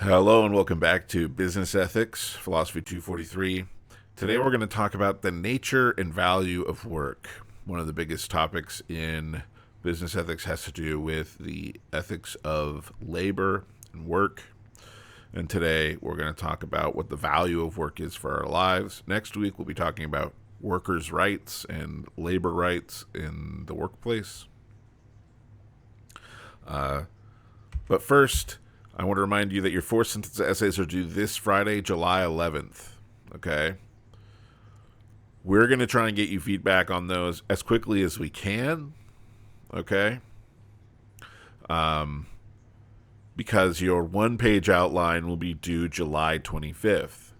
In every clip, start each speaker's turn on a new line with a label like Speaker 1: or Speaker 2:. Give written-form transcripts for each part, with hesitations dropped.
Speaker 1: Hello and welcome back to Business Ethics, Philosophy 243. Today we're going to talk about the nature and value of work. One of the biggest topics in business ethics has to do with the ethics of labor and work. And today we're going to talk about what the value of work is for our lives. Next week we'll be talking about workers' rights and labor rights in the workplace. But first, I want to remind you that your 4-sentence essays are due this Friday, July 11th. Okay? We're going to try and get you feedback on those as quickly as we can. Okay? Because your one-page outline will be due July 25th.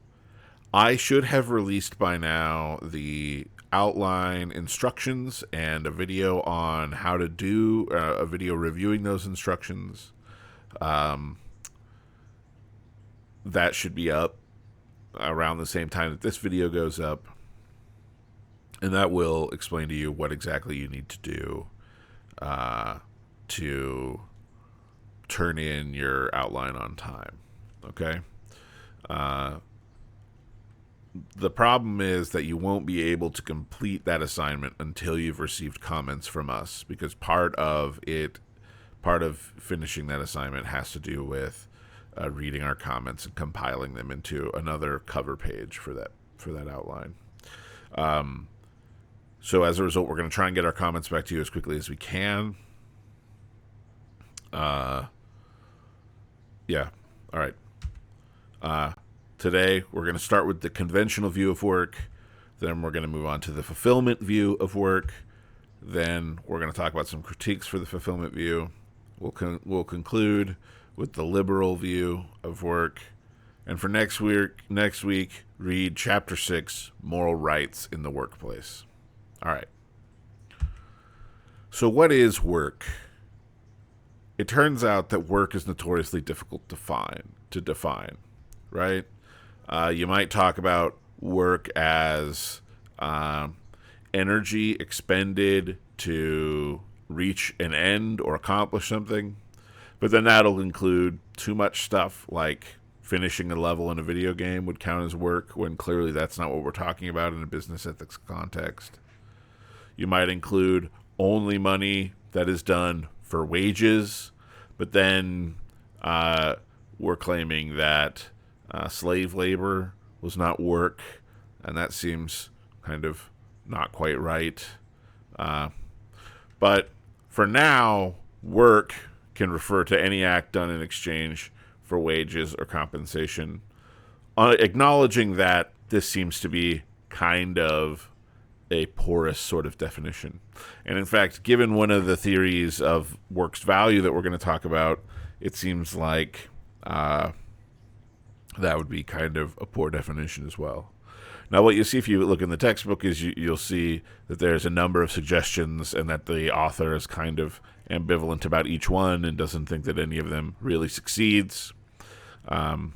Speaker 1: I should have released by now the outline instructions and a video on how to do a video reviewing those instructions. That should be up around the same time that this video goes up. And that will explain to you what exactly you need to do to turn in your outline on time. Okay? The problem is that you won't be able to complete that assignment until you've received comments from us, because part of finishing that assignment has to do with reading our comments and compiling them into another cover page for that outline. So as a result, we're going to try and get our comments back to you as quickly as we can. Yeah. All right. Today, we're going to start with the conventional view of work. Then we're going to move on to the fulfillment view of work. Then we're going to talk about some critiques for the fulfillment view. We'll conclude with the liberal view of work. And for next week, read Chapter 6, Moral Rights in the Workplace. All right. So what is work? It turns out that work is notoriously difficult to define, right? You might talk about work as energy expended to reach an end or accomplish something. But then that'll include too much stuff like finishing a level in a video game would count as work, when clearly that's not what we're talking about in a business ethics context. You might include only money that is done for wages, but then we're claiming that slave labor was not work, and that seems kind of not quite right. But for now, work can refer to any act done in exchange for wages or compensation, acknowledging that this seems to be kind of a porous sort of definition. And in fact, given one of the theories of work's value that we're going to talk about, it seems like that would be kind of a poor definition as well. Now, what you see if you look in the textbook is you'll see that there's a number of suggestions, and that the author is kind of ambivalent about each one and doesn't think that any of them really succeeds. But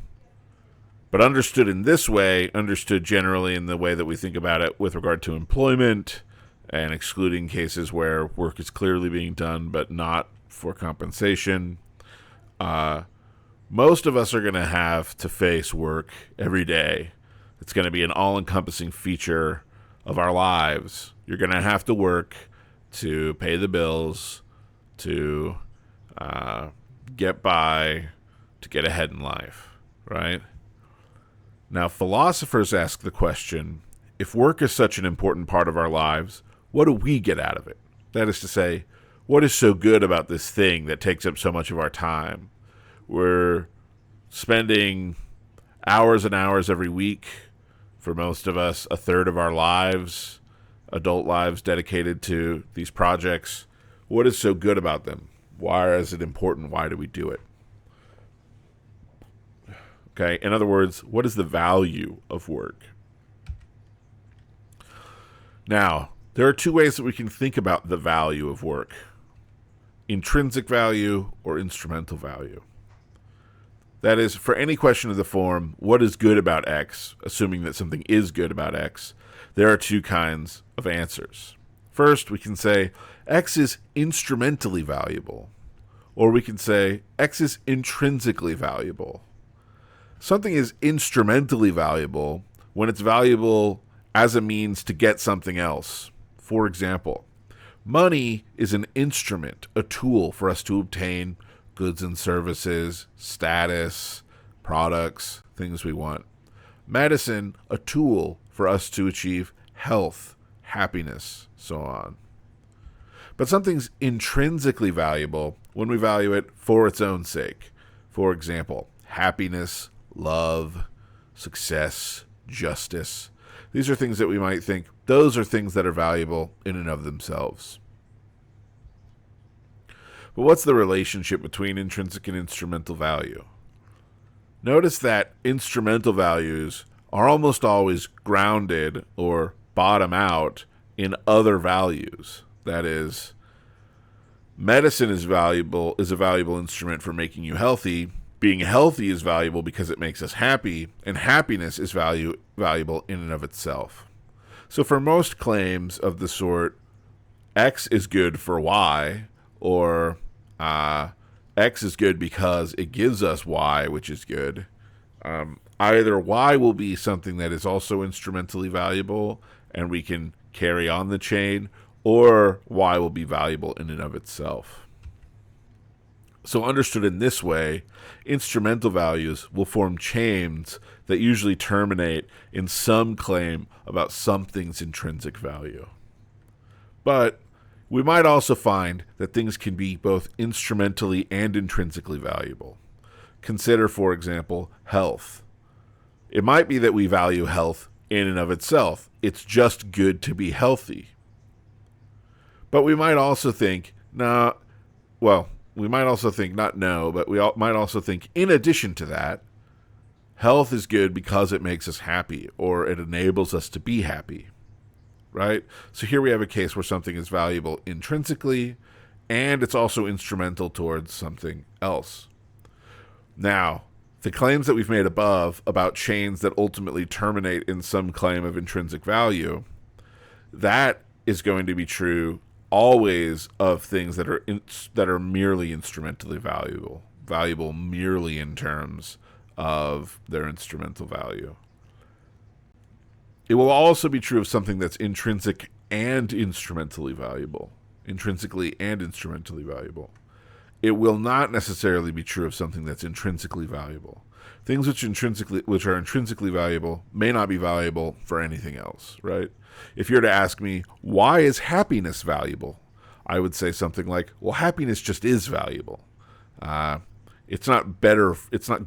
Speaker 1: understood in this way, understood generally in the way that we think about it with regard to employment, and excluding cases where work is clearly being done but not for compensation, most of us are going to have to face work every day. It's going to be an all-encompassing feature of our lives. You're going to have to work to pay the bills, to get by, to get ahead in life, right? Now, philosophers ask the question, if work is such an important part of our lives, what do we get out of it? That is to say, what is so good about this thing that takes up so much of our time? We're spending hours and hours every week, for most of us, a third of our lives, adult lives, dedicated to these projects. What is so good about them? Why is it important? Why do we do it? Okay, in other words, what is the value of work? Now, there are two ways that we can think about the value of work: intrinsic value or instrumental value. That is, for any question of the form, what is good about X, assuming that something is good about X, there are two kinds of answers. First, we can say X is instrumentally valuable, or we can say X is intrinsically valuable. Something is instrumentally valuable when it's valuable as a means to get something else. For example, money is an instrument, a tool for us to obtain goods and services, status, products, things we want. Medicine, a tool for us to achieve health, happiness, so on. But something's intrinsically valuable when we value it for its own sake. For example, happiness, love, success, justice. These are things that we might think, those are things that are valuable in and of themselves. But what's the relationship between intrinsic and instrumental value? Notice that instrumental values are almost always grounded or bottom out in other values. That is, medicine is a valuable instrument for making you healthy. Being healthy is valuable because it makes us happy, and happiness is valuable in and of itself. So for most claims of the sort, X is good for Y, or X is good because it gives us Y, which is good, either Y will be something that is also instrumentally valuable, and we can carry on the chain, or Y will be valuable in and of itself. So understood in this way, instrumental values will form chains that usually terminate in some claim about something's intrinsic value. But we might also find that things can be both instrumentally and intrinsically valuable. Consider, for example, health. It might be that we value health in and of itself. It's just good to be healthy. But we might also think, but we might also think, in addition to that, health is good because it makes us happy, or it enables us to be happy, right? So here we have a case where something is valuable intrinsically, and it's also instrumental towards something else. Now, the claims that we've made above about chains that ultimately terminate in some claim of intrinsic value, that is going to be true always of things that are merely instrumentally valuable merely in terms of their instrumental value. It will also be true of something that's intrinsically and instrumentally valuable. It will not necessarily be true of something that's intrinsically valuable. Things which are intrinsically valuable may not be valuable for anything else, right? If you're to ask me, why is happiness valuable? I would say something like, well, happiness just is valuable. It's not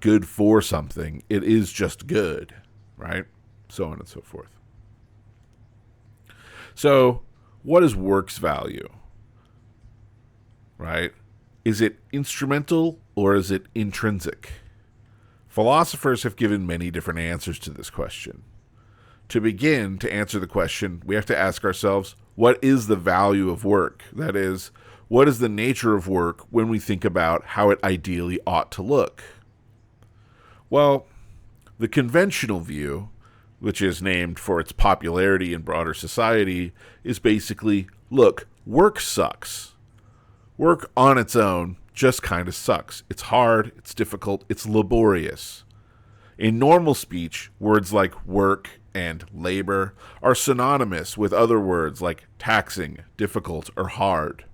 Speaker 1: good for something. It is just good, right? So on and so forth. So, what is work's value? Right? Is it instrumental or is it intrinsic? Philosophers have given many different answers to this question. To begin to answer the question, we have to ask ourselves, what is the value of work? That is, what is the nature of work when we think about how it ideally ought to look? Well, the conventional view, which is named for its popularity in broader society, is basically, look, work sucks. Work on its own just kind of sucks. It's hard, it's difficult, it's laborious. In normal speech, words like work and labor are synonymous with other words like taxing, difficult, or hard.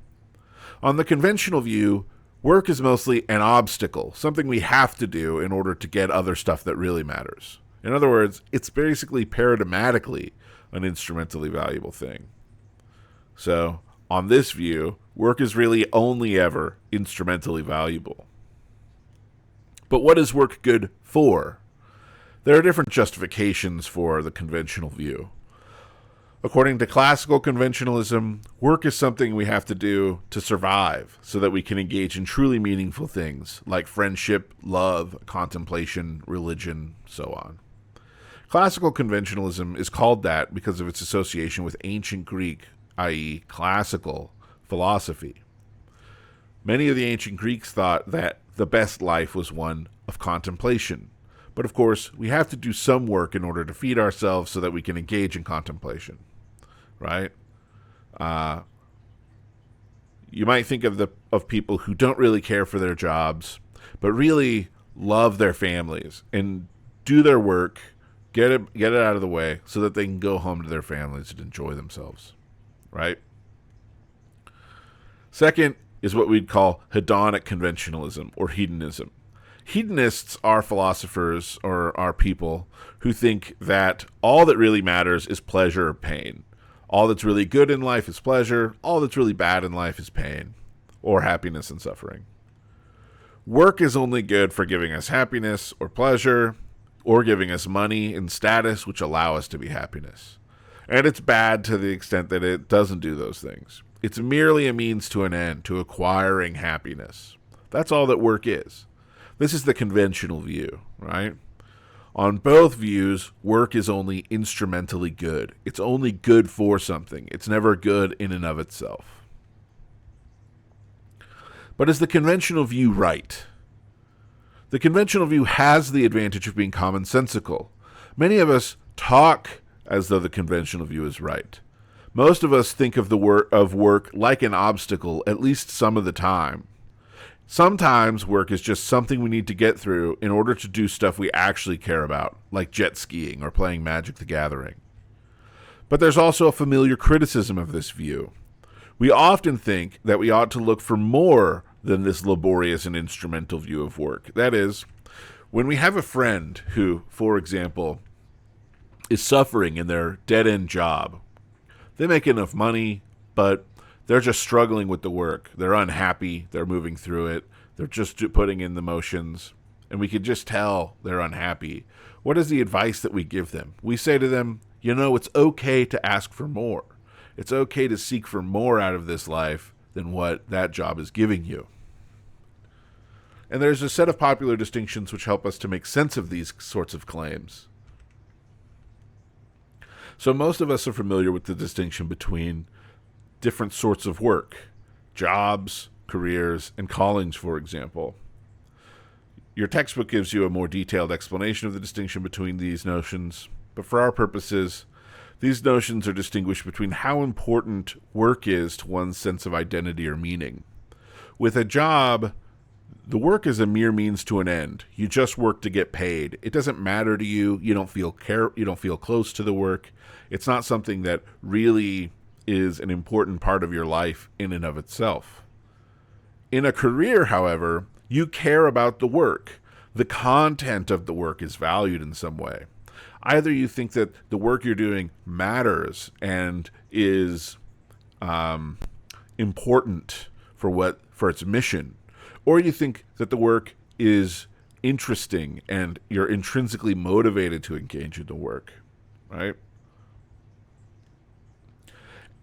Speaker 1: On the conventional view, work is mostly an obstacle, something we have to do in order to get other stuff that really matters. In other words, it's basically paradigmatically an instrumentally valuable thing. So, on this view, work is really only ever instrumentally valuable. But what is work good for? There are different justifications for the conventional view. According to classical conventionalism, work is something we have to do to survive so that we can engage in truly meaningful things like friendship, love, contemplation, religion, so on. Classical conventionalism is called that because of its association with ancient Greek, i.e., classical philosophy. Many of the ancient Greeks thought that the best life was one of contemplation. But of course, we have to do some work in order to feed ourselves so that we can engage in contemplation, right? You might think of people who don't really care for their jobs, but really love their families and do their work, get it out of the way so that they can go home to their families and enjoy themselves, right? Second is what we'd call hedonic conventionalism or hedonism. Hedonists are philosophers or are people who think that all that really matters is pleasure or pain. All that's really good in life is pleasure. All that's really bad in life is pain or happiness and suffering. Work is only good for giving us happiness or pleasure or giving us money and status, which allow us to be happiness. And it's bad to the extent that it doesn't do those things. It's merely a means to an end, to acquiring happiness. That's all that work is. This is the conventional view, right? On both views, work is only instrumentally good. It's only good for something. It's never good in and of itself. But is the conventional view right? The conventional view has the advantage of being commonsensical. Many of us talk as though the conventional view is right. Most of us think of work like an obstacle, at least some of the time. Sometimes work is just something we need to get through in order to do stuff we actually care about, like jet skiing or playing Magic the Gathering. But there's also a familiar criticism of this view. We often think that we ought to look for more than this laborious and instrumental view of work. That is, when we have a friend who, for example, is suffering in their dead-end job, they make enough money, but they're just struggling with the work. They're unhappy. They're moving through it. They're just putting in the motions. And we could just tell they're unhappy. What is the advice that we give them? We say to them, it's okay to ask for more. It's okay to seek for more out of this life than what that job is giving you. And there's a set of popular distinctions which help us to make sense of these sorts of claims. So most of us are familiar with the distinction between different sorts of work, jobs, careers, and callings, for example. Your textbook gives you a more detailed explanation of the distinction between these notions, but for our purposes, these notions are distinguished between how important work is to one's sense of identity or meaning. With a job, the work is a mere means to an end. You just work to get paid. It doesn't matter to you. You don't feel close to the work. It's not something that really is an important part of your life in and of itself. In a career, however, you care about the work. The content of the work is valued in some way. Either you think that the work you're doing matters and is important for its mission, or you think that the work is interesting and you're intrinsically motivated to engage in the work, right?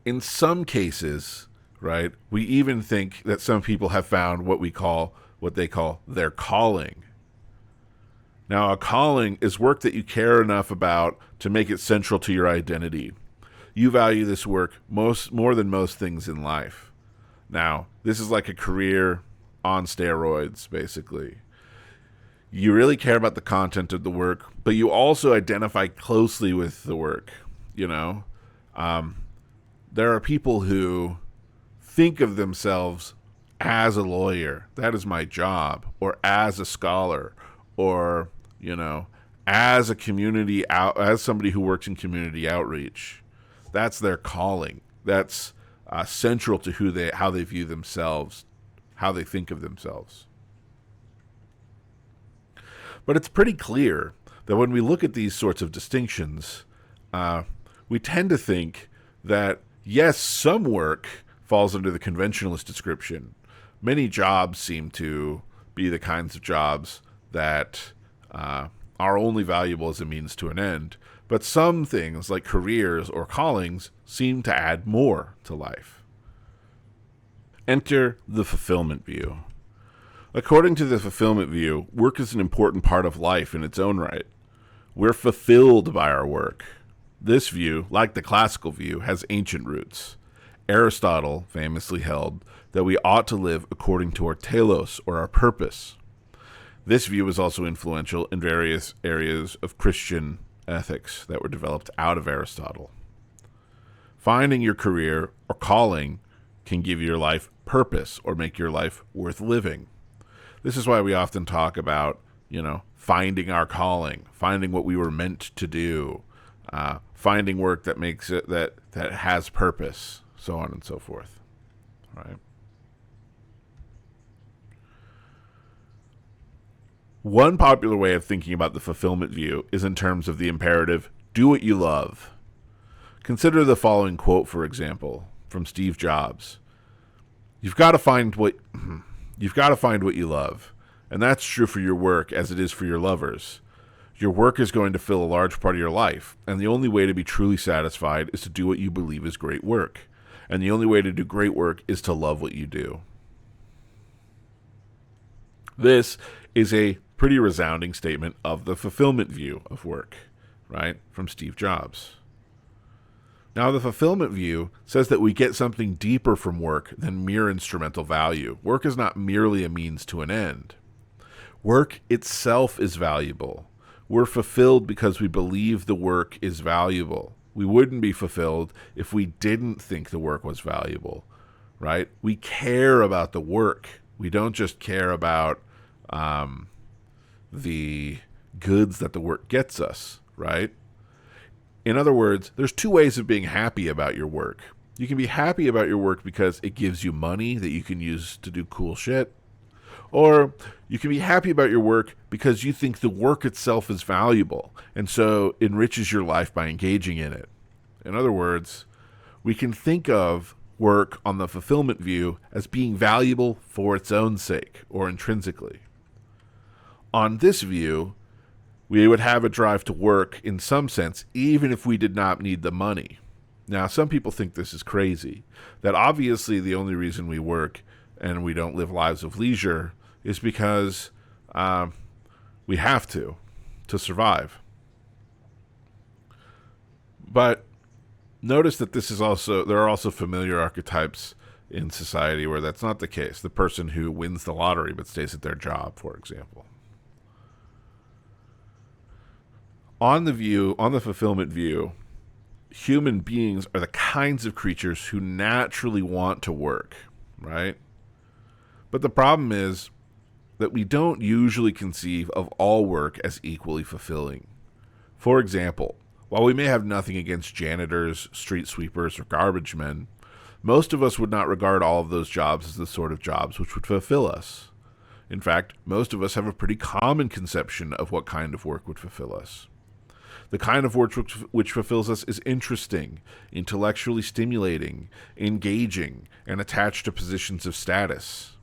Speaker 1: In some cases, right, we even think that some people have found what they call their calling. Now, a calling is work that you care enough about to make it central to your identity. You value this work more than most things in life. Now, this is like a career on steroids, basically. You really care about the content of the work, but you also identify closely with the work, There are people who think of themselves as a lawyer. That is my job. Or as a scholar. Or, as as somebody who works in community outreach. That's their calling. That's central to how they view themselves, how they think of themselves. But it's pretty clear that when we look at these sorts of distinctions, we tend to think that yes, some work falls under the conventionalist description. Many jobs seem to be the kinds of jobs that are only valuable as a means to an end. But some things, like careers or callings, seem to add more to life. Enter the fulfillment view. According to the fulfillment view, work is an important part of life in its own right. We're fulfilled by our work. This view, like the classical view, has ancient roots. Aristotle famously held that we ought to live according to our telos, or our purpose. This view was also influential in various areas of Christian ethics that were developed out of Aristotle. Finding your career or calling can give your life purpose or make your life worth living. This is why we often talk about finding our calling, finding what we were meant to do, finding work that makes it that has purpose, so on and so forth. Right? One popular way of thinking about the fulfillment view is in terms of the imperative, do what you love. Consider the following quote, for example, from Steve Jobs. You've got to find what you love. And that's true for your work as it is for your lovers. Your work is going to fill a large part of your life, and the only way to be truly satisfied is to do what you believe is great work. And the only way to do great work is to love what you do. This is a pretty resounding statement of the fulfillment view of work, right? From Steve Jobs. Now, the fulfillment view says that we get something deeper from work than mere instrumental value. Work is not merely a means to an end. Work itself is valuable. We're fulfilled because we believe the work is valuable. We wouldn't be fulfilled if we didn't think the work was valuable, right? We care about the work. We don't just care about the goods that the work gets us, right? In other words, there's two ways of being happy about your work. You can be happy about your work because it gives you money that you can use to do cool shit. Or you can be happy about your work because you think the work itself is valuable and so enriches your life by engaging in it. In other words, we can think of work on the fulfillment view as being valuable for its own sake or intrinsically. On this view, we would have a drive to work in some sense, even if we did not need the money. Now, some people think this is crazy, that obviously the only reason we work and we don't live lives of leisure is because we have to survive. But notice that there are also familiar archetypes in society where that's not the case. The person who wins the lottery but stays at their job, for example. On the fulfillment view, human beings are the kinds of creatures who naturally want to work, right? But the problem is that we don't usually conceive of all work as equally fulfilling. For example, while we may have nothing against janitors, street sweepers, or garbage men, most of us would not regard all of those jobs as the sort of jobs which would fulfill us. In fact, most of us have a pretty common conception of what kind of work would fulfill us. The kind of work which fulfills us is interesting, intellectually stimulating, engaging, and attached to positions of status.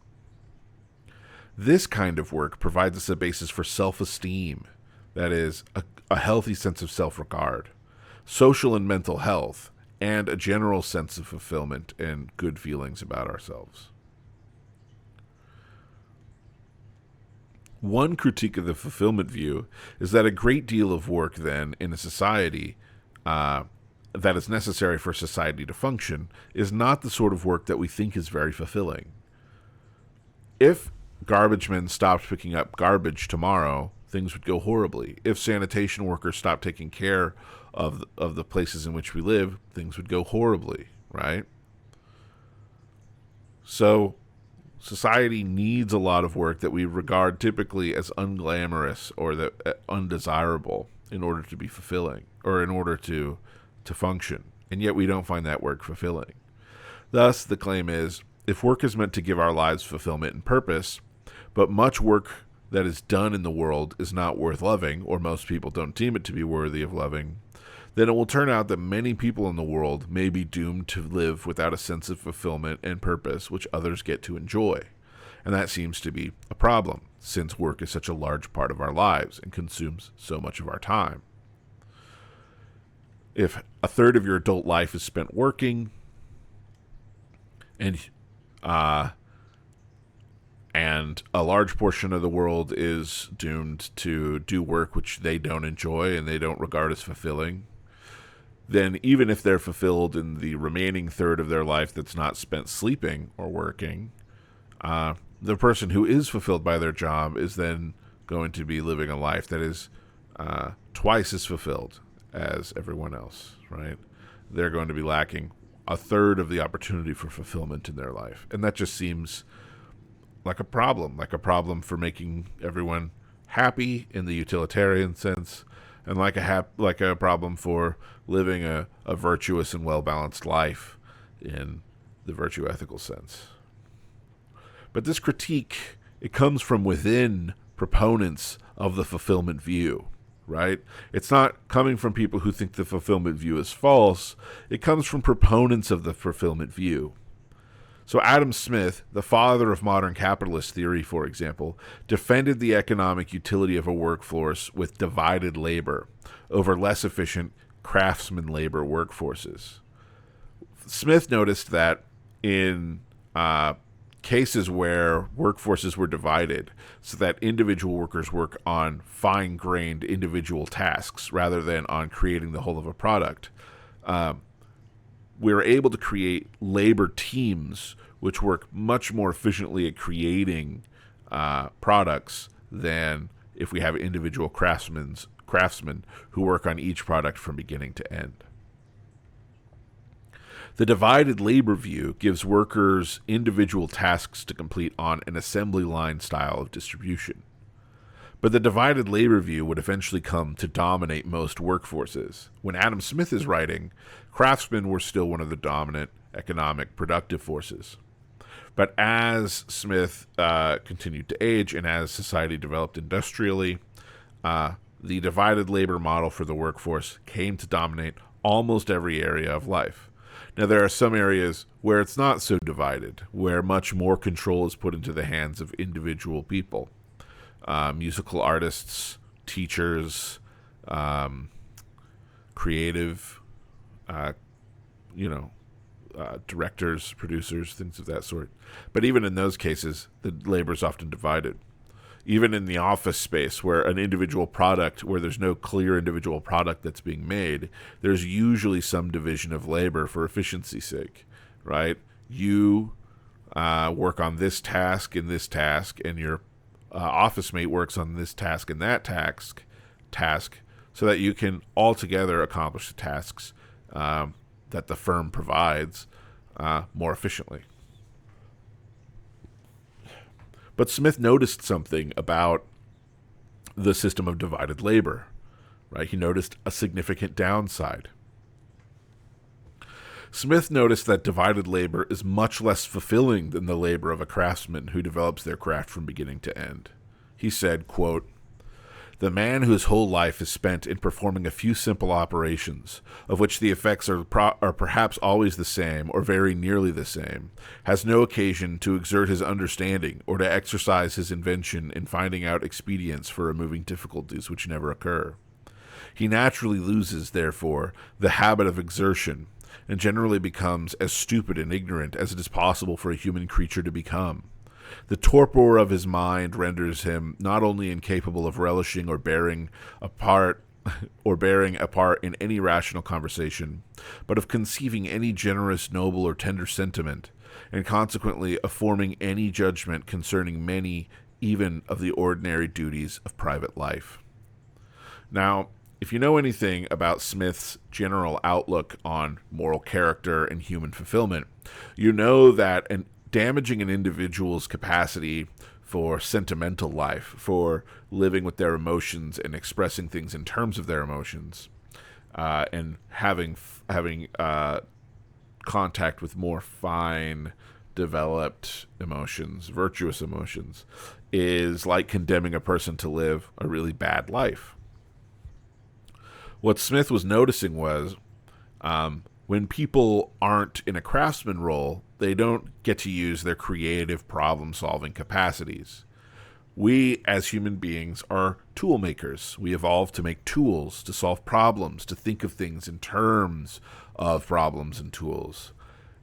Speaker 1: This kind of work provides us a basis for self-esteem, that is, a healthy sense of self-regard, social and mental health, and a general sense of fulfillment and good feelings about ourselves. One critique of the fulfillment view is that a great deal of work, then, in a society that is necessary for society to function is not the sort of work that we think is very fulfilling. If garbage men stopped picking up garbage tomorrow, things would go horribly. If sanitation workers stopped taking care of the places in which we live, things would go horribly, right? So society needs a lot of work that we regard typically as unglamorous or that undesirable in order to be fulfilling or in order to function. And yet we don't find that work fulfilling. Thus, the claim is, if work is meant to give our lives fulfillment and purpose, but much work that is done in the world is not worth loving, or most people don't deem it to be worthy of loving, then it will turn out that many people in the world may be doomed to live without a sense of fulfillment and purpose which others get to enjoy. And that seems to be a problem, since work is such a large part of our lives and consumes so much of our time. If a third of your adult life is spent working, and a large portion of the world is doomed to do work which they don't enjoy and they don't regard as fulfilling, then even if they're fulfilled in the remaining third of their life that's not spent sleeping or working, the person who is fulfilled by their job is then going to be living a life that is twice as fulfilled as everyone else, right? They're going to be lacking a third of the opportunity for fulfillment in their life. And that just seems like a problem for making everyone happy in the utilitarian sense, and like a problem for living a virtuous and well-balanced life in the virtue ethical sense. But this critique, it comes from within proponents of the fulfillment view, right? It's not coming from people who think the fulfillment view is false. It comes from proponents of the fulfillment view. So Adam Smith, the father of modern capitalist theory, for example, defended the economic utility of a workforce with divided labor over less efficient craftsman labor workforces. Smith noticed that in cases where workforces were divided so that individual workers work on fine-grained individual tasks rather than on creating the whole of a product, we were able to create labor teams which work much more efficiently at creating products than if we have individual craftsmen who work on each product from beginning to end. The divided labor view gives workers individual tasks to complete on an assembly line style of distribution. But the divided labor view would eventually come to dominate most workforces. When Adam Smith is writing, craftsmen were still one of the dominant economic productive forces. But as Smith continued to age and as society developed industrially, the divided labor model for the workforce came to dominate almost every area of life. Now, there are some areas where it's not so divided, where much more control is put into the hands of individual people. Musical artists, teachers, creative, directors, producers, things of that sort. But even in those cases, the labor is often divided. Even in the office space, where an individual product, where there's no clear individual product that's being made, there's usually some division of labor for efficiency's sake, right? You work on this task and this task, and your office mate works on this task and that task, so that you can all together accomplish the tasks that the firm provides more efficiently. But Smith noticed something about the system of divided labor, right? He noticed a significant downside. Smith noticed that divided labor is much less fulfilling than the labor of a craftsman who develops their craft from beginning to end. He said, quote, "The man whose whole life is spent in performing a few simple operations, of which the effects are perhaps always the same or very nearly the same, has no occasion to exert his understanding or to exercise his invention in finding out expedients for removing difficulties which never occur. He naturally loses, therefore, the habit of exertion, and generally becomes as stupid and ignorant as it is possible for a human creature to become. The torpor of his mind renders him not only incapable of relishing or bearing a part in any rational conversation, but of conceiving any generous, noble, or tender sentiment, and consequently of forming any judgment concerning many, even of the ordinary duties of private life." Now, if you know anything about Smith's general outlook on moral character and human fulfillment, you know that damaging an individual's capacity for sentimental life, for living with their emotions and expressing things in terms of their emotions, and having contact with more fine, developed emotions, virtuous emotions, is like condemning a person to live a really bad life. What Smith was noticing was when people aren't in a craftsman role, they don't get to use their creative problem-solving capacities. We, as human beings, are tool makers. We evolved to make tools, to solve problems, to think of things in terms of problems and tools.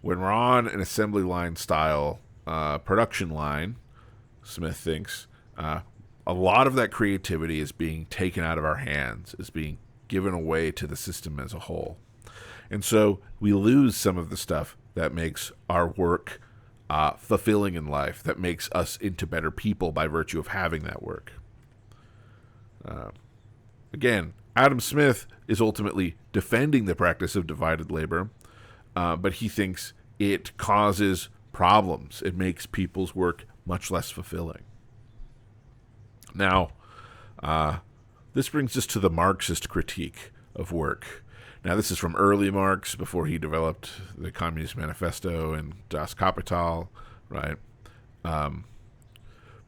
Speaker 1: When we're on an assembly line style production line, Smith thinks, a lot of that creativity is being taken out of our hands, is being given away to the system as a whole. And so we lose some of the stuff that makes our work fulfilling in life, that makes us into better people by virtue of having that work. Again, Adam Smith is ultimately defending the practice of divided labor, but he thinks it causes problems. It makes people's work much less fulfilling. Now, This brings us to the Marxist critique of work. Now, this is from early Marx, before he developed the Communist Manifesto and Das Kapital, right?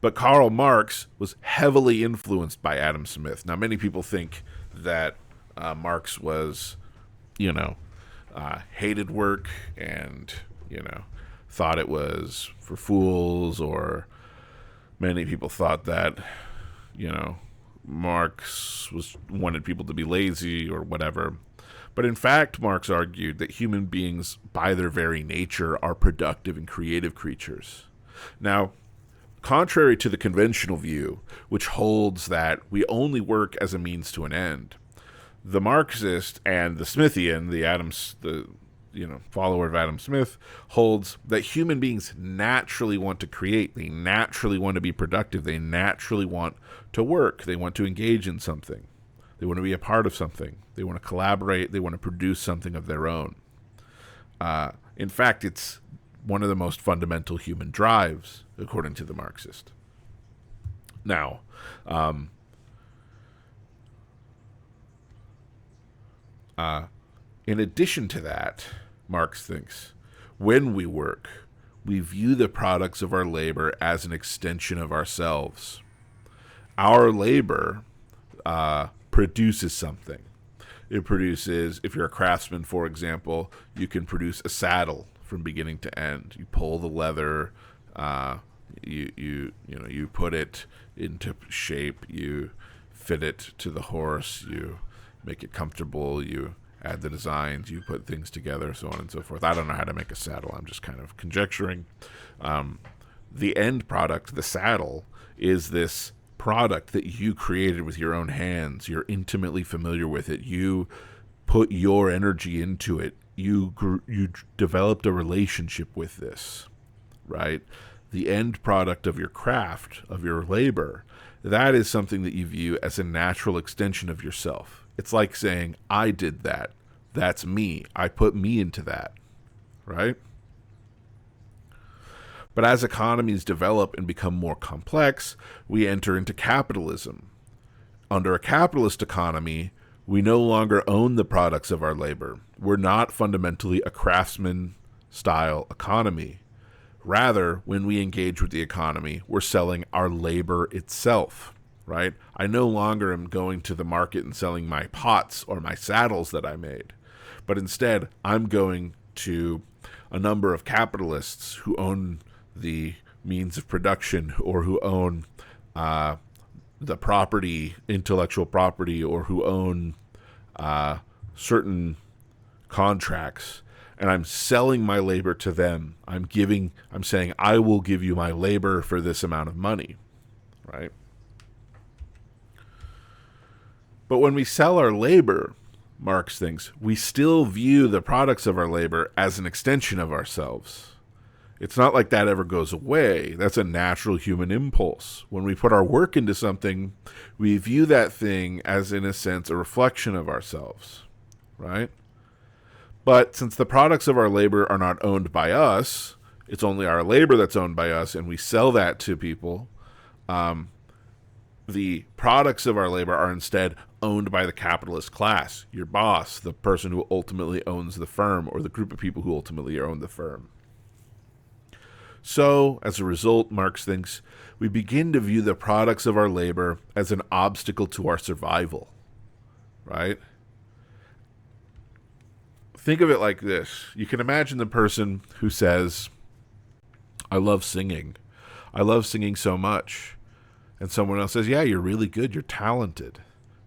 Speaker 1: But Karl Marx was heavily influenced by Adam Smith. Now, many people think that Marx was, hated work and, thought it was for fools, or many people thought that, Marx wanted people to be lazy or whatever. But in fact, Marx argued that human beings, by their very nature, are productive and creative creatures. Now, contrary to the conventional view, which holds that we only work as a means to an end, the Marxist and the Smithian, the follower of Adam Smith, holds that human beings naturally want to create. They naturally want to be productive. They naturally want to work. They want to engage in something. They want to be a part of something. They want to collaborate. They want to produce something of their own. In fact, it's one of the most fundamental human drives, according to the Marxist. Now, in addition to that, Marx thinks, when we work, we view the products of our labor as an extension of ourselves. Our labor produces something. It produces, if you're a craftsman, for example, you can produce a saddle from beginning to end. You pull the leather, you put it into shape, you fit it to the horse, you make it comfortable, you add the designs, you put things together, so on and so forth. I don't know how to make a saddle. I'm just kind of conjecturing. The end product, the saddle, is this product that you created with your own hands. You're intimately familiar with it. You put your energy into it. You developed a relationship with this, right? The end product of your craft, of your labor, that is something that you view as a natural extension of yourself. It's like saying, I did that. That's me. I put me into that, right? But as economies develop and become more complex, we enter into capitalism. Under a capitalist economy, we no longer own the products of our labor. We're not fundamentally a craftsman-style economy. Rather, when we engage with the economy, we're selling our labor itself, right? I no longer am going to the market and selling my pots or my saddles that I made. But instead, I'm going to a number of capitalists who own the means of production, or who own the property, intellectual property, or who own certain contracts, and I'm selling my labor to them. I'm saying, I will give you my labor for this amount of money, right? But when we sell our labor, Marx thinks, we still view the products of our labor as an extension of ourselves. It's not like that ever goes away. That's a natural human impulse. When we put our work into something, we view that thing as, in a sense, a reflection of ourselves, right? But since the products of our labor are not owned by us, it's only our labor that's owned by us, and we sell that to people, the products of our labor are instead owned by the capitalist class, your boss, the person who ultimately owns the firm, or the group of people who ultimately own the firm. So, as a result, Marx thinks, we begin to view the products of our labor as an obstacle to our survival, right? Think of it like this. You can imagine the person who says, I love singing. I love singing so much. And someone else says, yeah, you're really good. You're talented.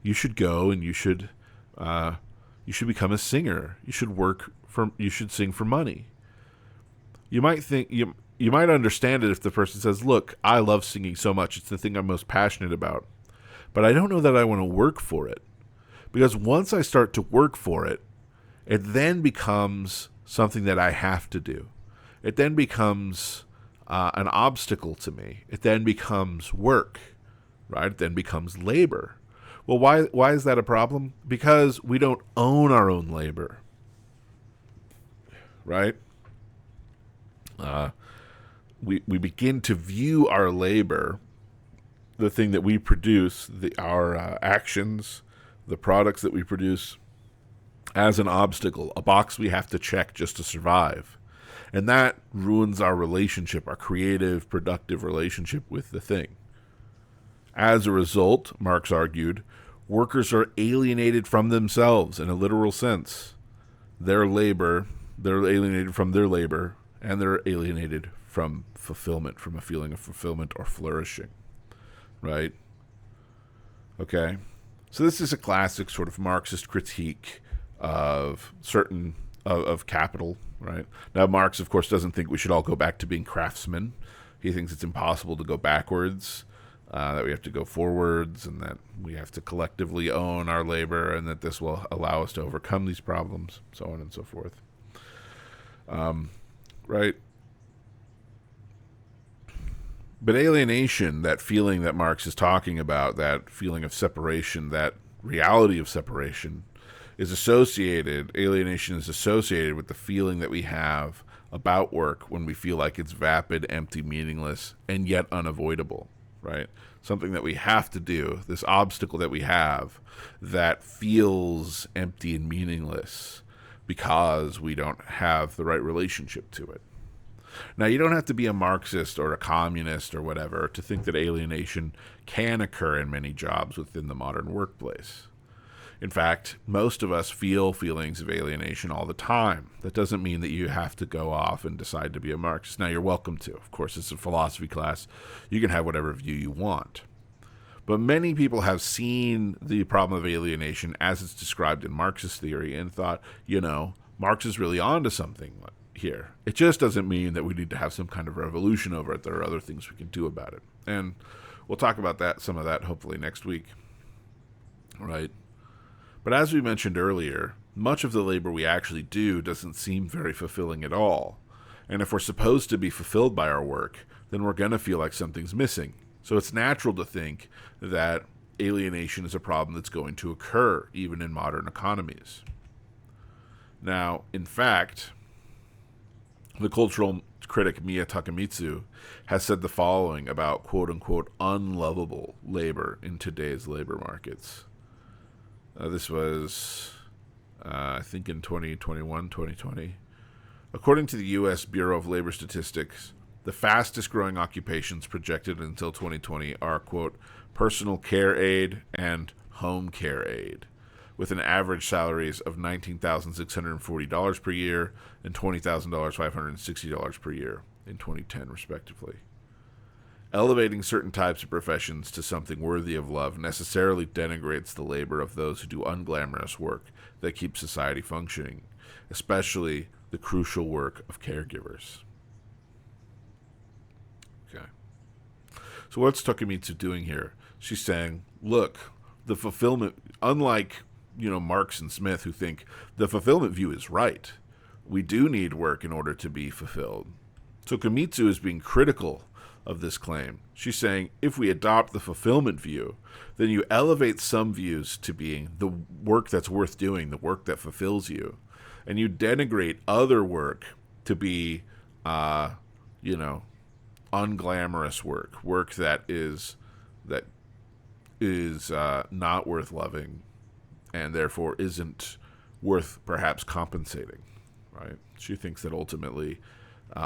Speaker 1: You should go and you should become a singer. You should sing for money. You might think, you might understand it if the person says, look, I love singing so much. It's the thing I'm most passionate about. But I don't know that I want to work for it. Because once I start to work for it, it then becomes something that I have to do. It then becomes an obstacle to me. It then becomes work, right? It then becomes labor. Well, why is that a problem? Because we don't own our own labor, right? We begin to view our labor the thing that we produce, our actions, the products that we produce, as an obstacle, a box we have to check just to survive. And that ruins our relationship, our creative, productive relationship with the thing. As a result, Marx argued, workers are alienated from themselves in a literal sense. They're alienated from their labor, and they're alienated from fulfillment, from a feeling of fulfillment or flourishing. Right? Okay? So this is a classic sort of Marxist critique of of capital, right? Now, Marx, of course, doesn't think we should all go back to being craftsmen. He thinks it's impossible to go backwards, that we have to go forwards, and that we have to collectively own our labor, and that this will allow us to overcome these problems, so on and so forth. Right? But alienation, that feeling that Marx is talking about, that feeling of separation, that reality of separation, alienation is associated with the feeling that we have about work when we feel like it's vapid, empty, meaningless, and yet unavoidable, right? Something that we have to do, this obstacle that we have that feels empty and meaningless because we don't have the right relationship to it. Now, you don't have to be a Marxist or a communist or whatever to think that alienation can occur in many jobs within the modern workplace. In fact, most of us feel feelings of alienation all the time. That doesn't mean that you have to go off and decide to be a Marxist. Now, you're welcome to. Of course, it's a philosophy class. You can have whatever view you want. But many people have seen the problem of alienation as it's described in Marxist theory and thought, Marx is really onto something here. It just doesn't mean that we need to have some kind of revolution over it. There are other things we can do about it. And we'll talk about some of that, hopefully next week. Right? But as we mentioned earlier, much of the labor we actually do doesn't seem very fulfilling at all. And if we're supposed to be fulfilled by our work, then we're going to feel like something's missing. So it's natural to think that alienation is a problem that's going to occur, even in modern economies. Now, in fact, the cultural critic Miya Takemitsu has said the following about quote-unquote unlovable labor in today's labor markets. This was, I think, in 2020. According to the U.S. Bureau of Labor Statistics, the fastest growing occupations projected until 2020 are, quote, personal care aide and home care aide, with an average salaries of $19,640 per year and $20,560 per year in 2010, respectively. Elevating certain types of professions to something worthy of love necessarily denigrates the labor of those who do unglamorous work that keeps society functioning, especially the crucial work of caregivers. Okay. So what's Takemitsu doing here? She's saying, look, the fulfillment, unlike, Marx and Smith, who think the fulfillment view is right. We do need work in order to be fulfilled. Takemitsu is being critical of this claim. She's saying if we adopt the fulfillment view, then you elevate some views to being the work that's worth doing, the work that fulfills you, and you denigrate other work to be, unglamorous work that is not worth loving, and therefore isn't worth perhaps compensating. Right? She thinks that ultimately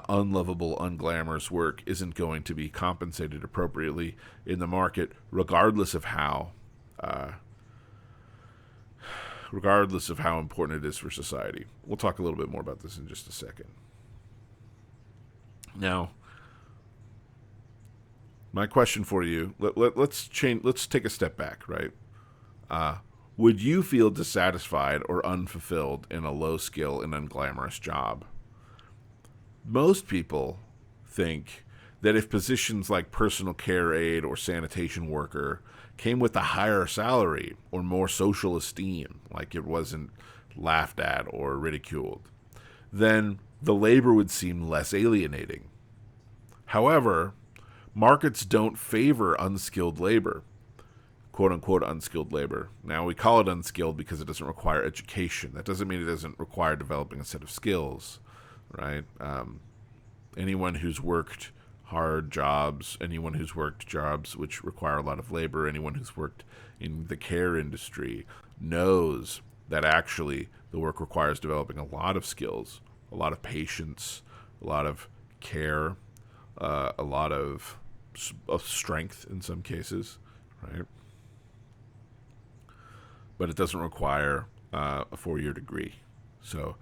Speaker 1: unlovable, unglamorous work isn't going to be compensated appropriately in the market, regardless of how important it is for society. We'll talk a little bit more about this in just a second. Now, my question for you: let's take a step back, right? Would you feel dissatisfied or unfulfilled in a low-skill and unglamorous job? Most people think that if positions like personal care aide or sanitation worker came with a higher salary or more social esteem, like it wasn't laughed at or ridiculed, then the labor would seem less alienating. However, markets don't favor unskilled labor, quote-unquote unskilled labor. Now, we call it unskilled because it doesn't require education. That doesn't mean it doesn't require developing a set of skills. Right? Anyone who's worked hard jobs, anyone who's worked jobs which require a lot of labor, anyone who's worked in the care industry knows that actually the work requires developing a lot of skills, a lot of patience, a lot of care, a lot of strength in some cases, right? But it doesn't require a 4-year degree. So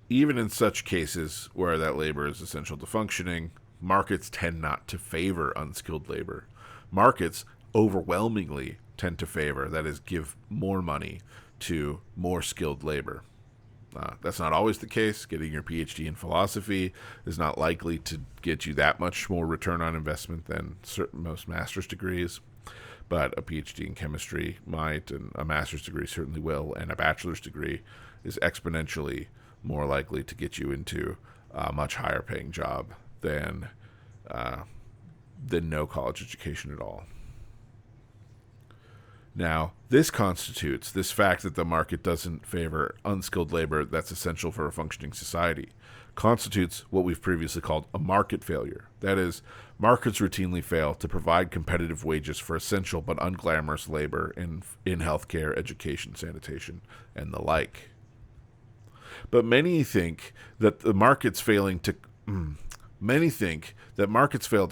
Speaker 1: even in such cases where that labor is essential to functioning, markets tend not to favor unskilled labor. Markets overwhelmingly tend to favor, that is, give more money to more skilled labor. That's not always the case. Getting your PhD in philosophy is not likely to get you that much more return on investment than most master's degrees. But a PhD in chemistry might, and a master's degree certainly will, and a bachelor's degree is exponentially more likely to get you into a much higher paying job than no college education at all. Now, this fact that the market doesn't favor unskilled labor that's essential for a functioning society, constitutes what we've previously called a market failure. That is, markets routinely fail to provide competitive wages for essential but unglamorous labor in healthcare, education, sanitation, and the like. But many think that markets fail to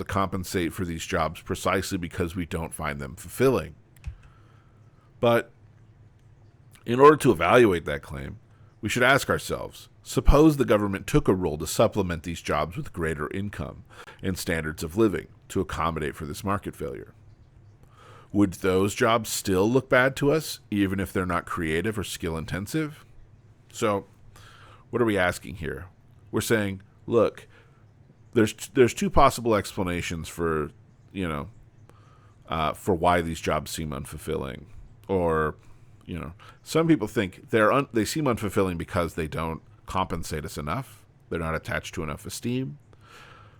Speaker 1: compensate for these jobs precisely because we don't find them fulfilling. But in order to evaluate that claim, we should ask ourselves, suppose the government took a role to supplement these jobs with greater income and standards of living to accommodate for this market failure. Would those jobs still look bad to us, even if they're not creative or skill intensive? So, what are we asking here? We're saying, look, there's two possible explanations for why these jobs seem unfulfilling. Or, some people think they seem unfulfilling because they don't compensate us enough. They're not attached to enough esteem.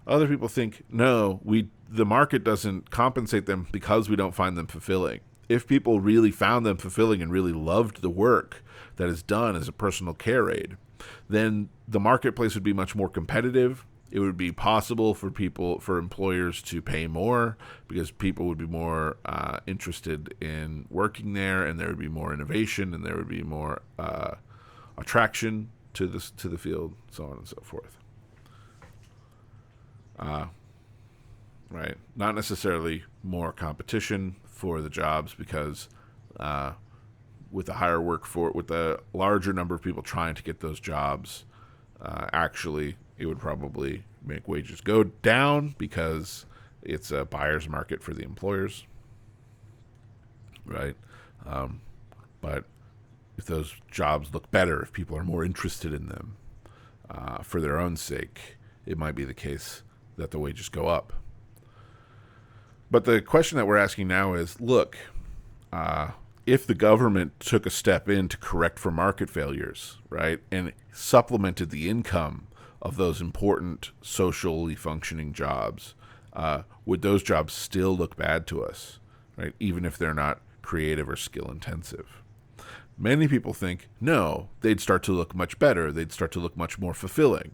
Speaker 1: Other people think, no, the market doesn't compensate them because we don't find them fulfilling. If people really found them fulfilling and really loved the work that is done as a personal care aid, then the marketplace would be much more competitive. It would be possible for employers to pay more because people would be more interested in working there, and there would be more innovation, and there would be more attraction to the field, so on and so forth. Right? Not necessarily more competition for the jobs because with a larger number of people trying to get those jobs, actually, it would probably make wages go down because it's a buyer's market for the employers, right? But if those jobs look better, if people are more interested in them for their own sake, it might be the case that the wages go up. But the question that we're asking now is, look, if the government took a step in to correct for market failures, right, and supplemented the income of those important socially functioning jobs, would those jobs still look bad to us, right, even if they're not creative or skill intensive? Many people think, no, they'd start to look much better. They'd start to look much more fulfilling.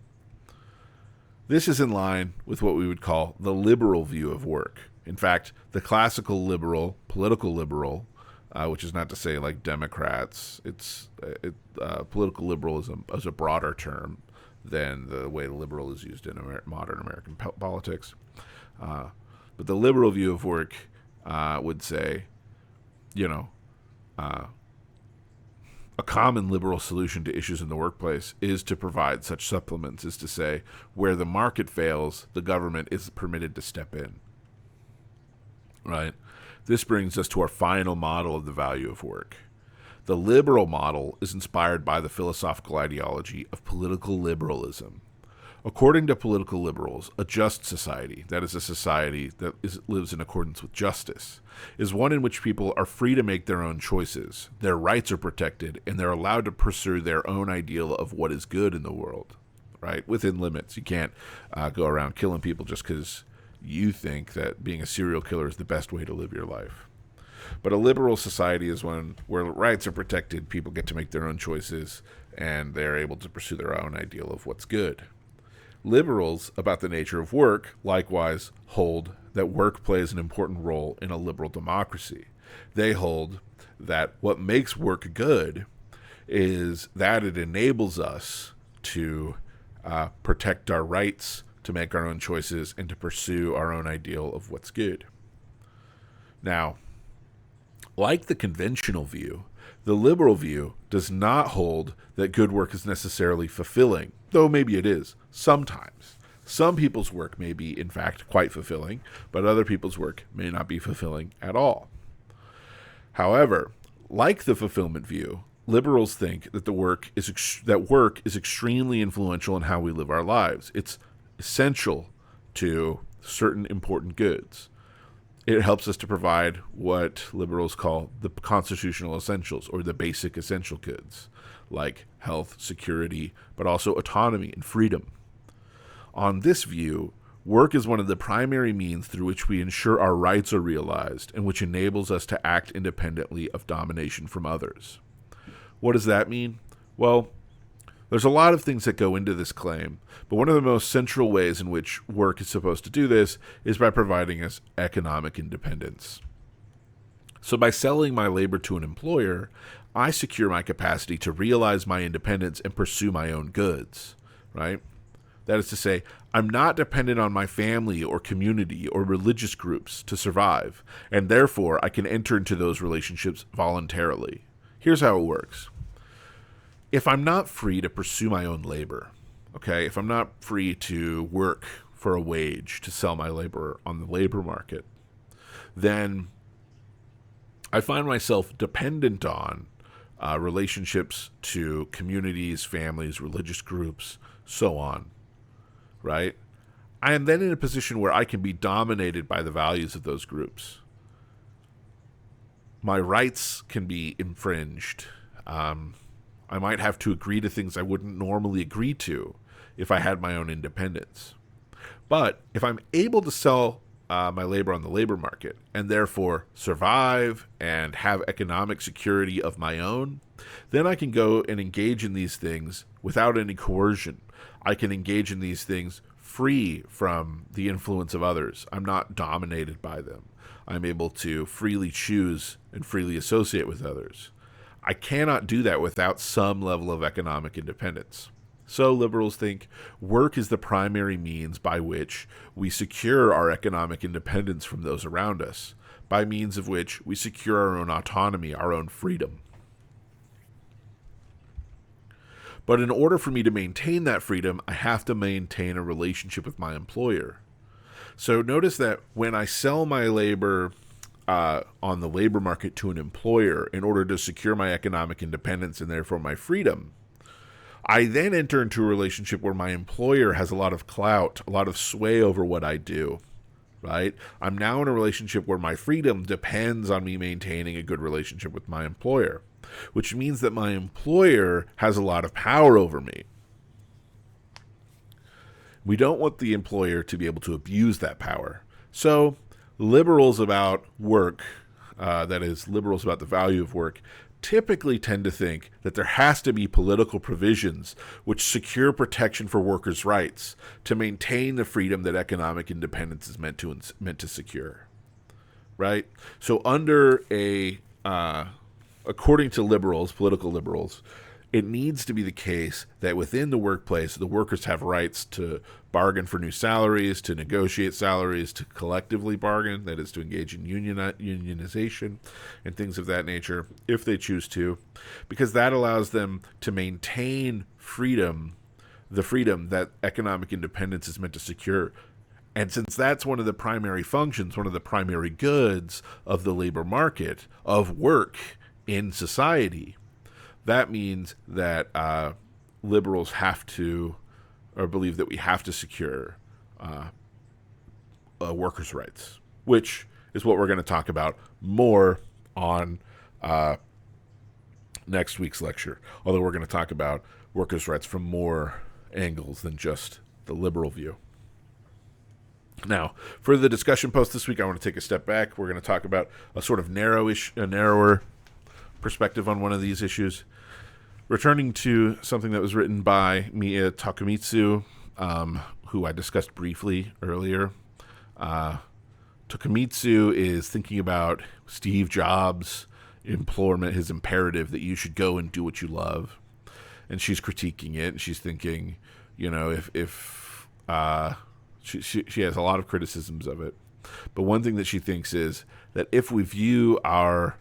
Speaker 1: This is in line with what we would call the liberal view of work. In fact, the classical liberal, political liberal, which is not to say like Democrats, political liberalism is a broader term than the way liberal is used in modern American politics. But the liberal view of work would say, a common liberal solution to issues in the workplace is to provide such supplements, is to say, where the market fails, the government is permitted to step in. Right? This brings us to our final model of the value of work. The liberal model is inspired by the philosophical ideology of political liberalism. According to political liberals, a just society, that is a society that lives in accordance with justice, is one in which people are free to make their own choices, their rights are protected, and they're allowed to pursue their own ideal of what is good in the world, right? Within limits. You can't go around killing people just because you think that being a serial killer is the best way to live your life. But a liberal society is one where rights are protected, people get to make their own choices, and they're able to pursue their own ideal of what's good. Liberals, about the nature of work, likewise hold that work plays an important role in a liberal democracy. They hold that what makes work good is that it enables us to protect our rights, to make our own choices, and to pursue our own ideal of what's good. Now, like the conventional view, the liberal view does not hold that good work is necessarily fulfilling, though maybe it is, sometimes. Some people's work may be, in fact, quite fulfilling, but other people's work may not be fulfilling at all. However, like the fulfillment view, liberals think that work is extremely influential in how we live our lives. It's essential to certain important goods. It helps us to provide what liberals call the constitutional essentials, or the basic essential goods, like health, security, but also autonomy and freedom. On this view, work is one of the primary means through which we ensure our rights are realized and which enables us to act independently of domination from others. What does that mean? Well, there's a lot of things that go into this claim, but one of the most central ways in which work is supposed to do this is by providing us economic independence. So by selling my labor to an employer, I secure my capacity to realize my independence and pursue my own goods, right? That is to say, I'm not dependent on my family or community or religious groups to survive, and therefore I can enter into those relationships voluntarily. Here's how it works. If I'm not free to pursue my own labor, okay, if I'm not free to work for a wage to sell my labor on the labor market, then I find myself dependent on relationships to communities, families, religious groups, so on, right? I am then in a position where I can be dominated by the values of those groups. My rights can be infringed. I might have to agree to things I wouldn't normally agree to if I had my own independence. But if I'm able to sell my labor on the labor market and therefore survive and have economic security of my own, then I can go and engage in these things without any coercion. I can engage in these things free from the influence of others. I'm not dominated by them. I'm able to freely choose and freely associate with others. I cannot do that without some level of economic independence. So liberals think work is the primary means by which we secure our economic independence from those around us, by means of which we secure our own autonomy, our own freedom. But in order for me to maintain that freedom, I have to maintain a relationship with my employer. So notice that when I sell my labor on the labor market to an employer in order to secure my economic independence and therefore my freedom, I then enter into a relationship where my employer has a lot of clout, a lot of sway over what I do, right? I'm now in a relationship where my freedom depends on me maintaining a good relationship with my employer, which means that my employer has a lot of power over me. We don't want the employer to be able to abuse that power. So liberals about work, that is, liberals about the value of work, typically tend to think that there has to be political provisions which secure protection for workers' rights to maintain the freedom that economic independence is meant to secure, right? So under according to liberals, political liberals, it needs to be the case that within the workplace, the workers have rights to bargain for new salaries, to negotiate salaries, to collectively bargain, that is, to engage in unionization and things of that nature, if they choose to, because that allows them to maintain freedom, the freedom that economic independence is meant to secure. And since that's one of the primary functions, one of the primary goods of the labor market, of work in society, that means that liberals have to, or believe that we have to secure workers' rights, which is what we're going to talk about more on next week's lecture. Although we're going to talk about workers' rights from more angles than just the liberal view. Now, for the discussion post this week, I want to take a step back. We're going to talk about a sort of narrower perspective on one of these issues. Returning to something that was written by Miya Takemitsu, who I discussed briefly earlier. Tokumitsu is thinking about Steve Jobs' implorement, his imperative that you should go and do what you love. And she's critiquing it, and she's thinking, if she has a lot of criticisms of it. But one thing that she thinks is that if we view our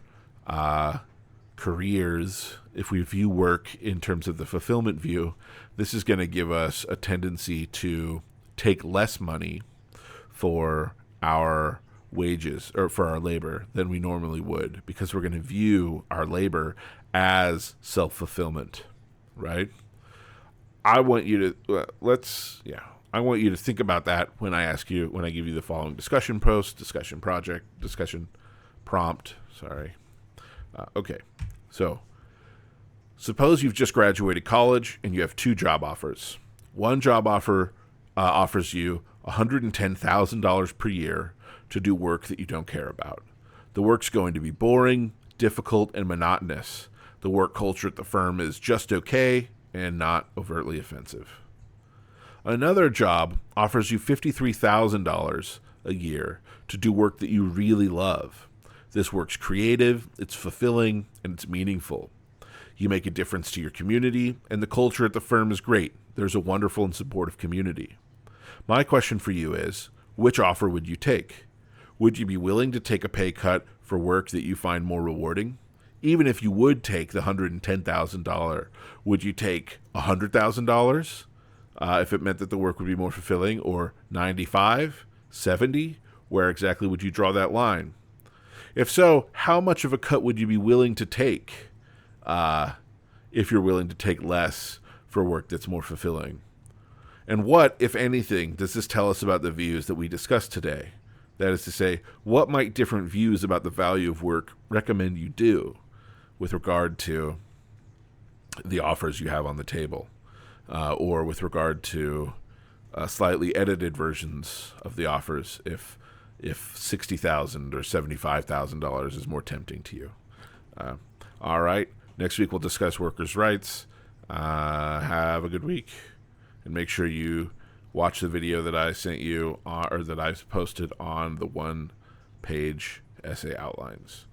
Speaker 1: careers, if we view work in terms of the fulfillment view, this is going to give us a tendency to take less money for our wages or for our labor than we normally would, because we're going to view our labor as self-fulfillment, right? I want you to I want you to think about that when I give you the following discussion prompt. Sorry. Okay. So, suppose you've just graduated college and you have 2 job offers. One job offer offers you $110,000 per year to do work that you don't care about. The work's going to be boring, difficult, and monotonous. The work culture at the firm is just okay and not overtly offensive. Another job offers you $53,000 a year to do work that you really love. This work's creative, it's fulfilling, and it's meaningful. You make a difference to your community, and the culture at the firm is great. There's a wonderful and supportive community. My question for you is, which offer would you take? Would you be willing to take a pay cut for work that you find more rewarding? Even if you would take the $110,000, would you take $100,000 if it meant that the work would be more fulfilling, or 95, 70? Where exactly would you draw that line? If so, how much of a cut would you be willing to take if you're willing to take less for work that's more fulfilling? And what, if anything, does this tell us about the views that we discussed today? That is to say, what might different views about the value of work recommend you do with regard to the offers you have on the table, or with regard to slightly edited versions of the offers if $60,000 or $75,000 is more tempting to you. All right. Next week we'll discuss workers' rights. Have a good week, and make sure you watch the video that I sent you or that I posted on the 1-page essay outlines.